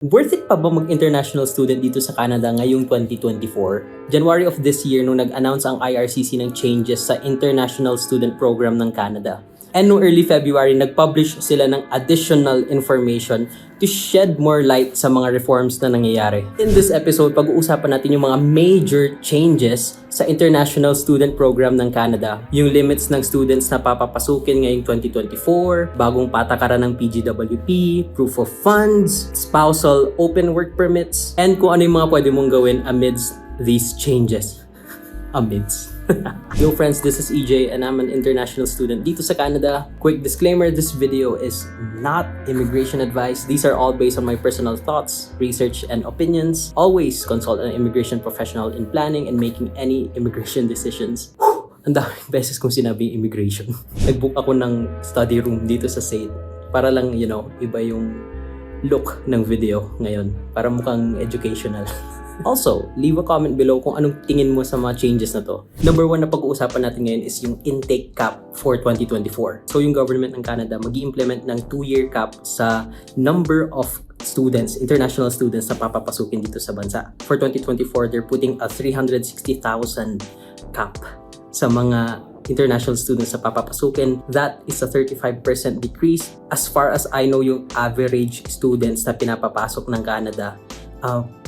Worth it pa ba mag-international student dito sa Canada ngayong 2024? January of this year nung nag-announce ang IRCC ng changes sa International Student Program ng Canada. And no early February, nag-publish sila ng additional information to shed more light sa mga reforms na nangyayari. In this episode, pag-uusapan natin yung mga major changes sa International Student Program ng Canada. Yung limits ng students na papapasukin ngayong 2024, bagong patakaran ng PGWP, proof of funds, spousal open work permits, and kung ano yung mga pwede mong gawin amidst these changes. Amidst. Yo friends, this is EJ and I'm an international student dito sa Canada. Quick disclaimer, this video is not immigration advice. These are all based on my personal thoughts, research, and opinions. Always consult an immigration professional in planning and making any immigration decisions. Ang daming beses kong sinabi immigration. Nag-book ako ng study room dito sa SAIT para lang, iba yung look ng video ngayon. Para mukhang educational. Also, leave a comment below kung anong tingin mo sa mga changes na to. Number 1 na pag-uusapan natin ngayon is yung intake cap for 2024. So yung government ng Canada mag-i-implement ng 2-year cap sa number of students, international students na papapasukin dito sa bansa. For 2024, they're putting a 360,000 cap sa mga international students na papapasukin. That is a 35% decrease. As far as I know, yung average students na pinapapasok ng Canada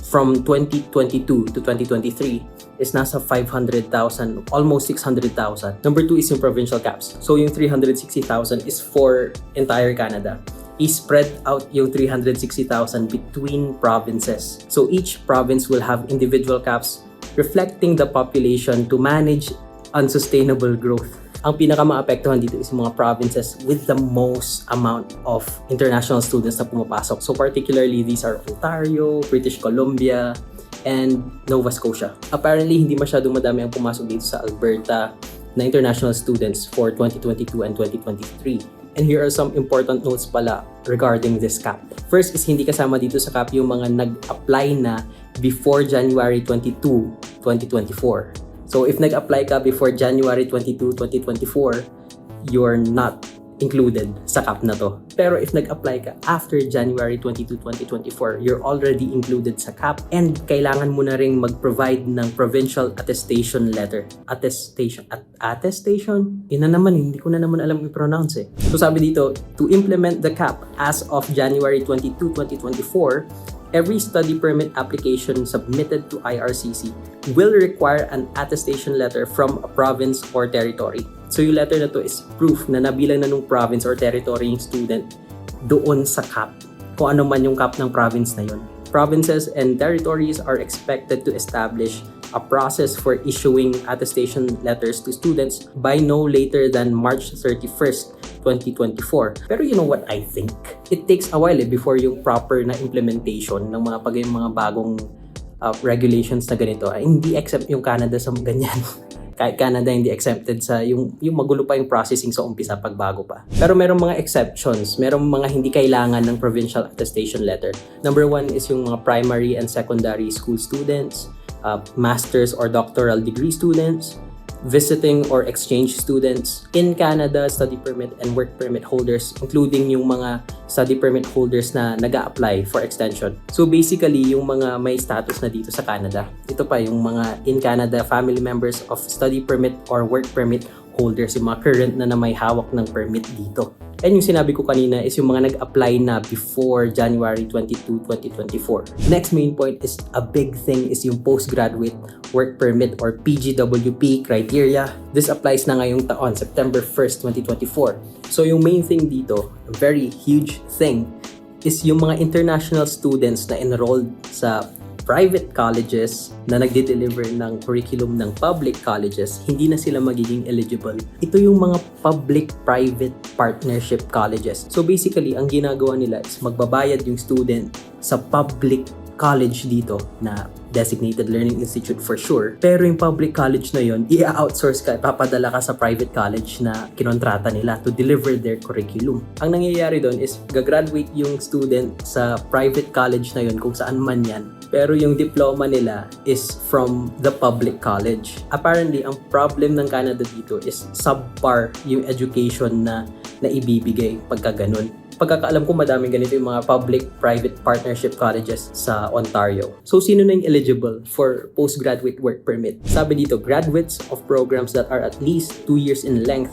from 2022 to 2023 is nasa 500,000, almost 600,000. Number 2 is yung provincial caps. So yung 360,000 is for entire Canada. I-spread out yung 360,000 between provinces. So each province will have individual caps reflecting the population to manage unsustainable growth. Ang pinaka-maapektuhan dito is mga provinces with the most amount of international students na pumapasok. So particularly, these are Ontario, British Columbia, and Nova Scotia. Apparently, hindi masyadong madami ang pumasok dito sa Alberta na international students for 2022 and 2023. And here are some important notes pala regarding this cap. First is hindi kasama dito sa cap yung mga nag-apply na before January 22, 2024. So if nag-apply ka before January 22, 2024, you're not included sa cap na to. Pero if nag-apply ka after January 22, 2024, you're already included sa cap and kailangan mo na ring mag-provide ng provincial attestation letter. Attestation? Yun na naman, hindi ko na naman alam i-pronounce eh. So sabi dito, to implement the cap as of January 22, 2024, every study permit application submitted to IRCC will require an attestation letter from a province or territory. So yung letter na to is proof na nabilang na nung province or territory yung student doon sa cap. Kung ano man yung cap ng province na yun. Provinces and territories are expected to establish a process for issuing attestation letters to students by no later than March 31st, 2024. Pero you know what I think? It takes a while before yung proper na implementation ng mga bagong regulations na ganito. Hindi exempt yung Canada sa ganyan. Kahit Canada hindi exempted sa yung magulo pa yung processing sa umpisa pag bago pa. Pero merong mga exceptions, merong mga hindi kailangan ng provincial attestation letter. Number 1 is yung mga primary and secondary school students, master's or doctoral degree students, visiting or exchange students in Canada, study permit and work permit holders, including yung mga study permit holders na nag-a-apply for extension. So basically, yung mga may status na dito sa Canada. Ito pa yung mga in Canada family members of study permit or work permit holders, yung mga current na may hawak ng permit dito. And yung sinabi ko kanina is yung mga nag-apply na before January 22, 2024. Next main point is a big thing is yung postgraduate work permit or PGWP criteria. This applies na ngayong taon, September 1st, 2024. So yung main thing dito, a very huge thing, is yung mga international students na enrolled sa private colleges na nagde-deliver ng curriculum ng public colleges, hindi na sila magiging eligible. Ito yung mga public-private partnership colleges. So basically, ang ginagawa nila is magbabayad yung student sa public college dito na designated learning institute for sure. Pero yung public college na yon, i-outsource ka, papadala ka sa private college na kinontrata nila to deliver their curriculum. Ang nangyayari doon is gagraduate yung student sa private college na yon kung saan man yan. Pero yung diploma nila is from the public college. Apparently, ang problem ng Canada dito is subpar yung education na ibibigay pagka ganun. pagkakaalam ko madaming ganito yung mga public-private partnership colleges sa Ontario. So sino na yung eligible for postgraduate work permit? Sabi dito, graduates of programs that are at least 2 years in length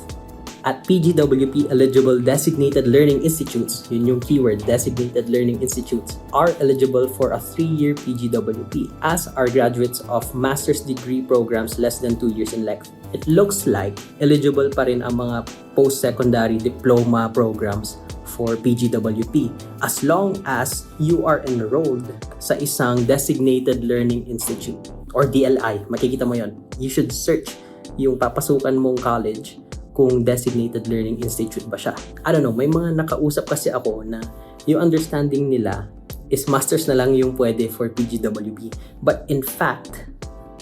at PGWP eligible designated learning institutes, yun yung keyword, designated learning institutes, are eligible for a 3-year PGWP, as are graduates of master's degree programs less than 2 years in length. It looks like eligible pa rin ang mga post-secondary diploma programs for PGWP as long as you are enrolled sa isang designated learning institute or DLI. Makikita mo yon. You should search yung papasukan mong college kung designated learning institute ba siya. I don't know, may mga nakausap kasi ako na yung understanding nila is masters na lang yung pwede for PGWP. But in fact,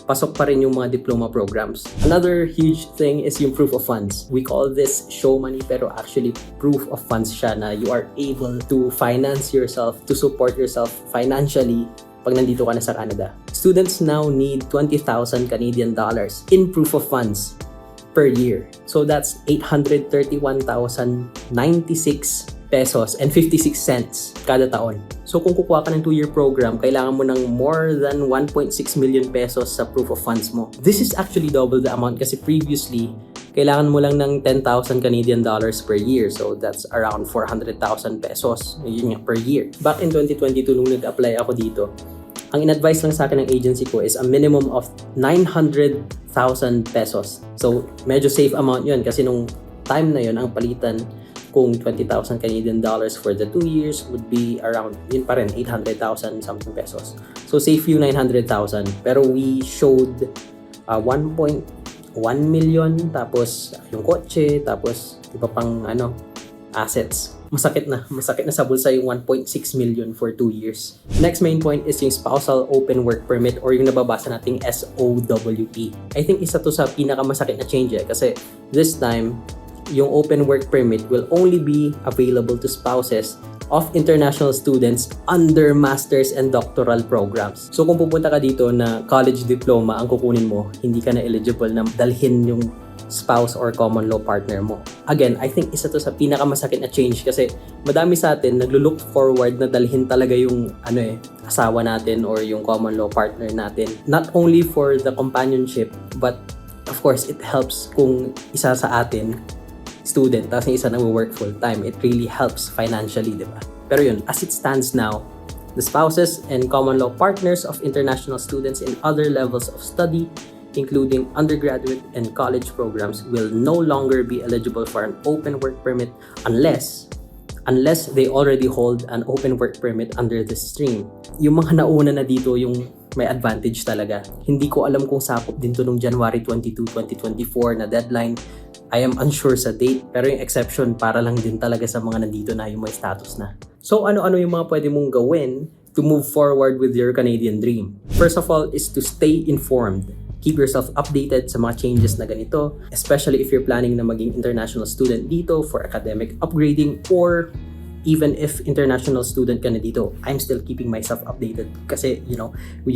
pasok pa rin yung mga diploma programs. Another huge thing is yung proof of funds. We call this show money, pero actually proof of funds siya na you are able to finance yourself, to support yourself financially pag nandito ka na sa Canada. Students now need 20,000 Canadian dollars in proof of funds per year. So that's 831,096 pesos and 56 cents kada taon. So kung kukuha ka ng 2-year program, kailangan mo ng more than 1.6 million pesos sa proof of funds mo. This is actually double the amount kasi previously, kailangan mo lang ng 10,000 Canadian dollars per year. So that's around 400,000 pesos yun nga, per year. Back in 2022, nung nag-apply ako dito, ang in-advise lang sa akin ng agency ko is a minimum of 900,000 pesos. So, medyo safe amount yun kasi nung time na yun, ang palitan kung 20,000 Canadian dollars for the 2 years would be around, yun pa rin, 800,000 something pesos. So, safe yung 900,000. Pero we showed 1.1 million, tapos yung kotse, tapos iba pang assets. Masakit na sa bulsa yung 1.6 million for 2 years. Next main point is yung spousal open work permit or yung nababasa nating SOWP. I think isa to sa pinakamasakit na change kasi this time, yung open work permit will only be available to spouses of international students under master's and doctoral programs. So kung pupunta ka dito na college diploma ang kukunin mo, hindi ka na eligible na dalhin yung spouse or common law partner mo. Again, I think isa to sa pinakamasakit na change kasi madami sa atin naglo-look forward na dalhin talaga yung asawa natin or yung common law partner natin. Not only for the companionship, but of course, it helps kung isa sa atin student, tapos yung isa nag-work full-time. It really helps financially, di ba? Pero yun, as it stands now, the spouses and common law partners of international students in other levels of study, including undergraduate and college programs, will no longer be eligible for an open work permit unless they already hold an open work permit under this stream. Yung mga nauna na dito, yung may advantage talaga. Hindi ko alam kung sakop din to nung January 22, 2024 na deadline. I am unsure sa date, pero yung exception para lang din talaga sa mga nandito na yung may status na. So ano-ano yung mga pwede mong gawin to move forward with your Canadian dream? First of all is to stay informed. Keep yourself updated sa mga changes na ganito, especially if you're planning na maging international student dito for academic upgrading, or even if international student ka na dito, I'm still keeping myself updated kasi you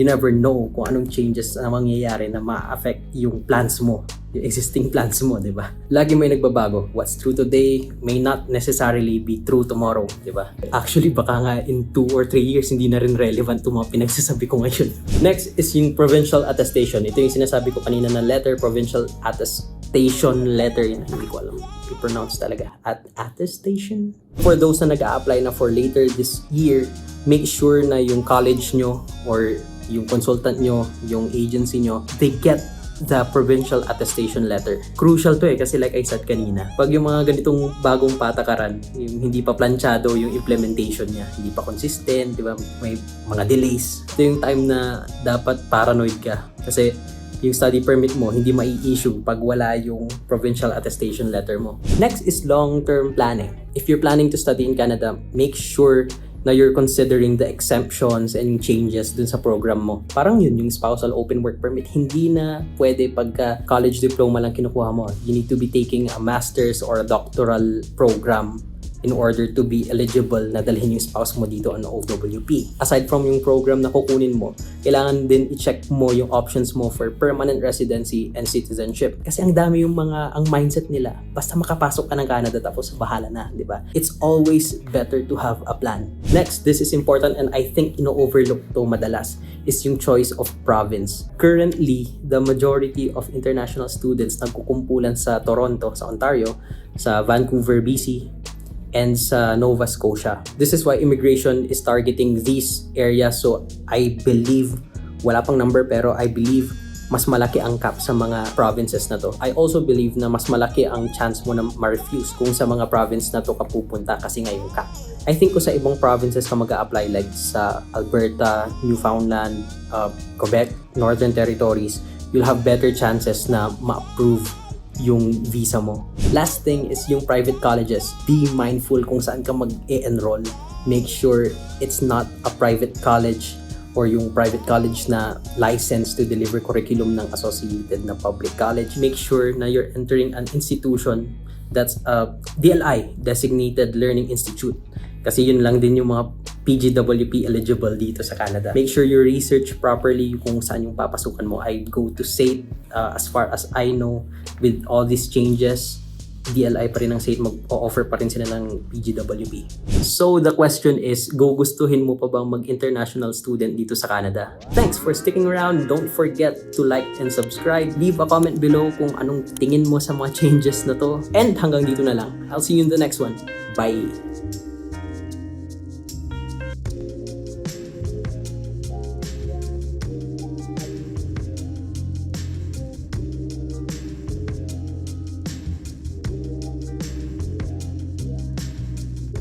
never know kung anong changes na mangyayari na ma-affect yung plans mo, yung existing plans mo, di ba? Lagi may nagbabago. What's true today may not necessarily be true tomorrow, di ba? Actually, baka nga in 2 or 3 years hindi na rin relevant itong mga pinagsasabi ko ngayon. Next is yung provincial attestation. Ito yung sinasabi ko kanina na letter, provincial attestation letter. Hindi ko alam i-pronounce talaga. Attestation? For those na nag-a-apply na for later this year, make sure na yung college nyo or yung consultant nyo, yung agency nyo, they get the provincial attestation letter. Crucial to kasi like I said kanina, pag yung mga ganitong bagong patakaran, yung hindi pa planchado yung implementation niya, hindi pa consistent, di ba? May mga delays. Ito yung time na dapat paranoid ka kasi yung study permit mo hindi mai-issue pag wala yung provincial attestation letter mo. Next is long-term planning. If you're planning to study in Canada, make sure na you're considering the exemptions and changes dun sa program mo. Parang yun, yung spousal open work permit, hindi na pwede pagka college diploma lang kinukuha mo. You need to be taking a master's or a doctoral program in order to be eligible na dalhin yung spouse mo dito on OWP. Aside from yung program na kukunin mo, kailangan din i-check mo yung options mo for permanent residency and citizenship. Kasi ang dami yung ang mindset nila, basta makapasok ka ng Canada tapos bahala na, di ba? It's always better to have a plan. Next, this is important and I think ino-overlook to madalas, is yung choice of province. Currently, the majority of international students nagkukumpulan sa Toronto, sa Ontario, sa Vancouver, BC, and sa Nova Scotia. This is why immigration is targeting these areas. So I believe, wala pang number pero I believe mas malaki ang cap sa mga provinces na to. I also believe na mas malaki ang chance mo na ma-refuse kung sa mga province na to ka pupunta kasi nga yung cap. I think kung sa ibang provinces ka mag-a-apply like sa Alberta, Newfoundland, Quebec, Northern Territories, you'll have better chances na ma-approve yung visa mo. Last thing is yung private colleges. Be mindful kung saan ka mag-e-enroll. Make sure it's not a private college or yung private college na licensed to deliver curriculum ng associated na public college. Make sure na you're entering an institution that's a DLI, Designated Learning Institute. Kasi yun lang din yung mga PGWP eligible dito sa Canada. Make sure you research properly kung saan yung papasukan mo. I go to SAIT, as far as I know, with all these changes, DLI pa rin ang SAIT, mag-offer pa rin sila ng PGWP. So the question is, gugustuhin mo pa bang mag-international student dito sa Canada? Thanks for sticking around. Don't forget to like and subscribe. Leave a comment below kung anong tingin mo sa mga changes na to. And hanggang dito na lang. I'll see you in the next one. Bye!